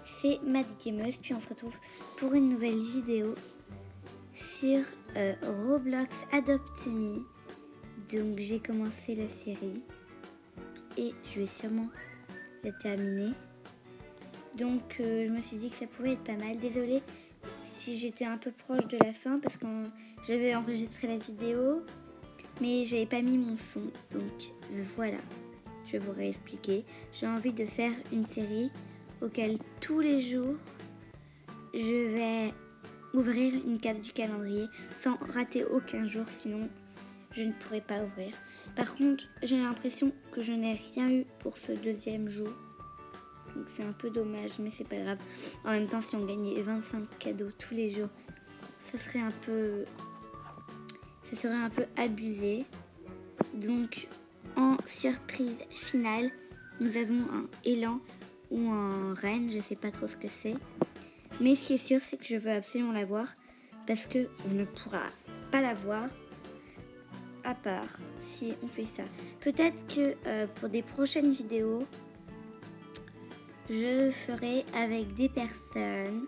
c'est Mad Gameuse, puis on se retrouve pour une nouvelle vidéo sur Roblox Adopt Me. Donc j'ai commencé la série et je vais sûrement la terminer. Donc je me suis dit que ça pouvait être pas mal. Désolée si j'étais un peu proche de la fin parce que j'avais enregistré la vidéo mais j'avais pas mis mon son. Donc voilà, je vais vous réexpliquer. J'ai envie de faire une série auquel tous les jours je vais ouvrir une case du calendrier sans rater aucun jour, sinon je ne pourrais pas ouvrir. Par contre, j'ai l'impression que je n'ai rien eu pour ce deuxième jour. Donc c'est un peu dommage, mais c'est pas grave. En même temps, si on gagnait 25 cadeaux tous les jours, ça serait un peu abusé. Donc en surprise finale, nous avons un élan ou un renne, je sais pas trop ce que c'est. Mais ce qui est sûr, c'est que je veux absolument l'avoir parce que on ne pourra pas l'avoir à part si on fait ça. Peut-être que pour des prochaines vidéos, je ferai avec des personnes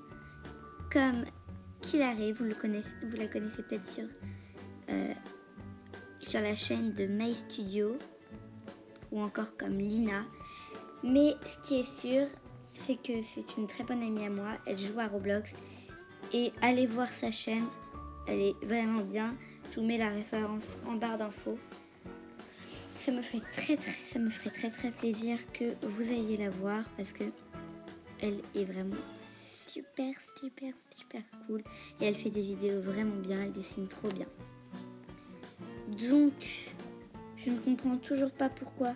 comme Kilare, vous la connaissez peut-être sur la chaîne de My Studio, ou encore comme Lina. Mais ce qui est sûr, c'est que c'est une très bonne amie à moi, elle joue à Roblox et allez voir sa chaîne, elle est vraiment bien. Je vous mets la référence en barre d'infos. Ça me ferait très plaisir que vous ayez la voir parce que elle est vraiment super cool et elle fait des vidéos vraiment bien, elle dessine trop bien. Donc je ne comprends toujours pas pourquoi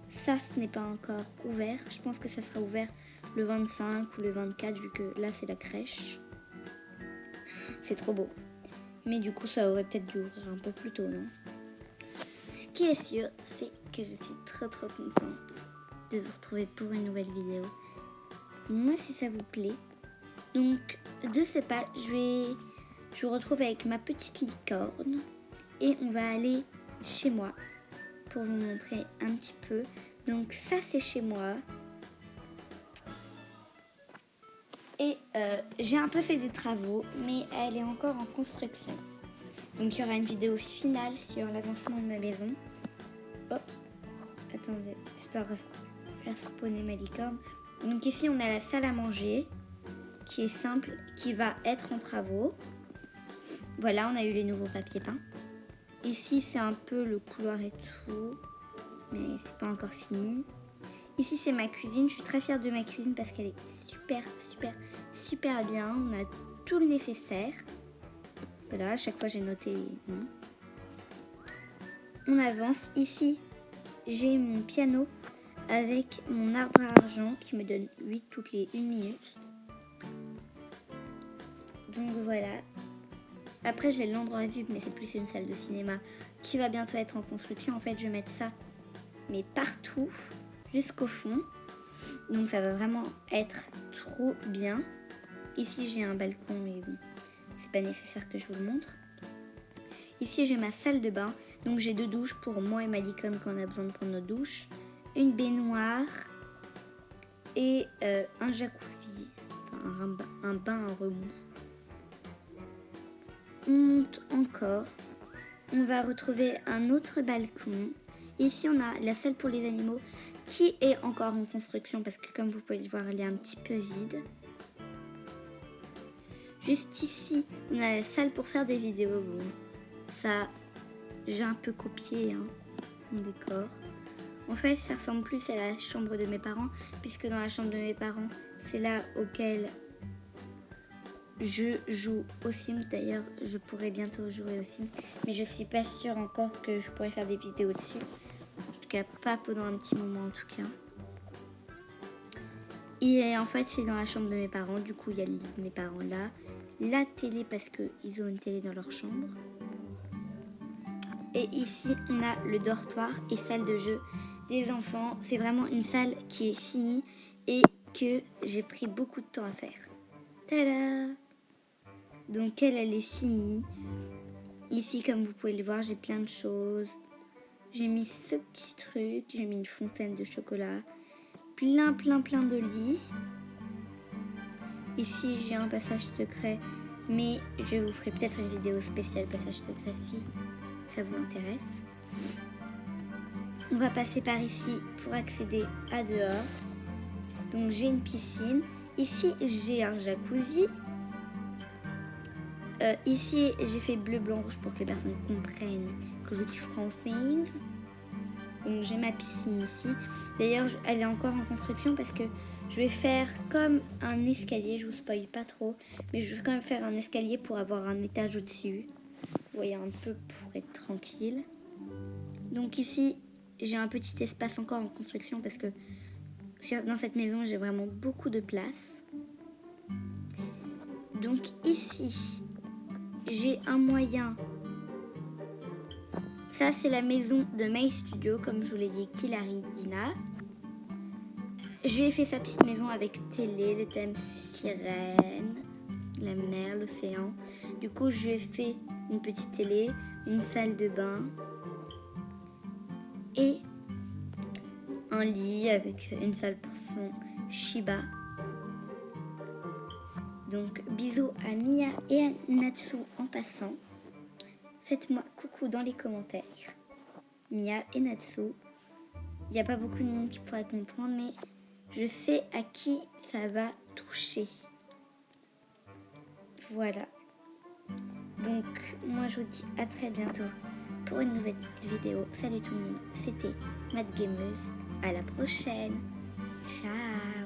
ça ce n'est pas encore ouvert. Je pense que ça sera ouvert le 25 ou le 24 vu que là c'est la crèche. C'est trop beau. Mais du coup ça aurait peut-être dû ouvrir un peu plus tôt, non? Ce qui est sûr, c'est que je suis trop contente de vous retrouver pour une nouvelle vidéo. Moi si ça vous plaît. Donc de ce pas, je vous retrouve avec ma petite licorne et on va aller chez moi pour vous montrer un petit peu. Donc ça c'est chez moi. Et j'ai un peu fait des travaux, mais elle est encore en construction. Donc il y aura une vidéo finale sur l'avancement de ma maison. Oh, attendez, je dois faire spawner ma licorne. Donc ici on a la salle à manger, qui est simple, qui va être en travaux. Voilà, on a eu les nouveaux papiers peints. Ici c'est un peu le couloir et tout, mais c'est pas encore fini. Ici c'est ma cuisine, je suis très fière de ma cuisine parce qu'elle est super bien. On a tout le nécessaire. Voilà, à chaque fois j'ai noté les noms. On avance. Ici j'ai mon piano avec mon arbre à argent qui me donne 8 toutes les 1 minute. Donc voilà. Après j'ai l'endroit vide, mais c'est plus une salle de cinéma qui va bientôt être en construction. En fait je vais mettre ça mais partout jusqu'au fond. Donc ça va vraiment être trop bien. Ici j'ai un balcon mais bon, c'est pas nécessaire que je vous le montre. Ici j'ai ma salle de bain. Donc j'ai 2 douches pour moi et ma licorne quand on a besoin de prendre nos douches. Une baignoire et un jacuzzi. Enfin un bain à remous. On monte encore. On va retrouver un autre balcon. Ici on a la salle pour les animaux qui est encore en construction parce que comme vous pouvez le voir elle est un petit peu vide. Juste ici on a la salle pour faire des vidéos. Bon, ça j'ai un peu copié mon décor. En fait ça ressemble plus à la chambre de mes parents puisque dans la chambre de mes parents c'est là auquel je joue aux Sims. D'ailleurs je pourrais bientôt jouer aux Sims mais je suis pas sûre encore que je pourrais faire des vidéos dessus. En tout cas pas pendant un petit moment en tout cas. Et en fait c'est dans la chambre de mes parents, du coup il y a le lit de mes parents là. La télé parce qu'ils ont une télé dans leur chambre. Et ici on a le dortoir et salle de jeu des enfants. C'est vraiment une salle qui est finie et que j'ai pris beaucoup de temps à faire. Tada! Donc elle est finie. Ici comme vous pouvez le voir j'ai plein de choses. J'ai mis ce petit truc, j'ai mis une fontaine de chocolat. Plein de lits. Ici, j'ai un passage secret, mais je vous ferai peut-être une vidéo spéciale passage secret si ça vous intéresse. On va passer par ici pour accéder à dehors. Donc j'ai une piscine. Ici, j'ai un jacuzzi. Ici, j'ai fait bleu, blanc, rouge pour que les personnes comprennent que je suis française. Donc j'ai ma piscine ici. D'ailleurs, elle est encore en construction parce que je vais faire comme un escalier. Je vous spoil pas trop, mais je vais quand même faire un escalier pour avoir un étage au-dessus. Vous voyez, un peu pour être tranquille. Donc ici, j'ai un petit espace encore en construction parce que dans cette maison, j'ai vraiment beaucoup de place. Donc ici, j'ai un moyen. Ça, c'est la maison de My Studio, comme je vous l'ai dit, Kilari Dina. Je lui ai fait sa petite maison avec télé, le thème sirène, la mer, l'océan. Du coup, je lui ai fait une petite télé, une salle de bain et un lit avec une salle pour son Shiba. Donc, bisous à Mia et à Natsu en passant. Faites-moi coucou dans les commentaires. Mia et Natsu. Il n'y a pas beaucoup de monde qui pourra comprendre, mais je sais à qui ça va toucher. Voilà. Donc, moi, je vous dis à très bientôt pour une nouvelle vidéo. Salut tout le monde, c'était Mad Gameuse. À la prochaine. Ciao.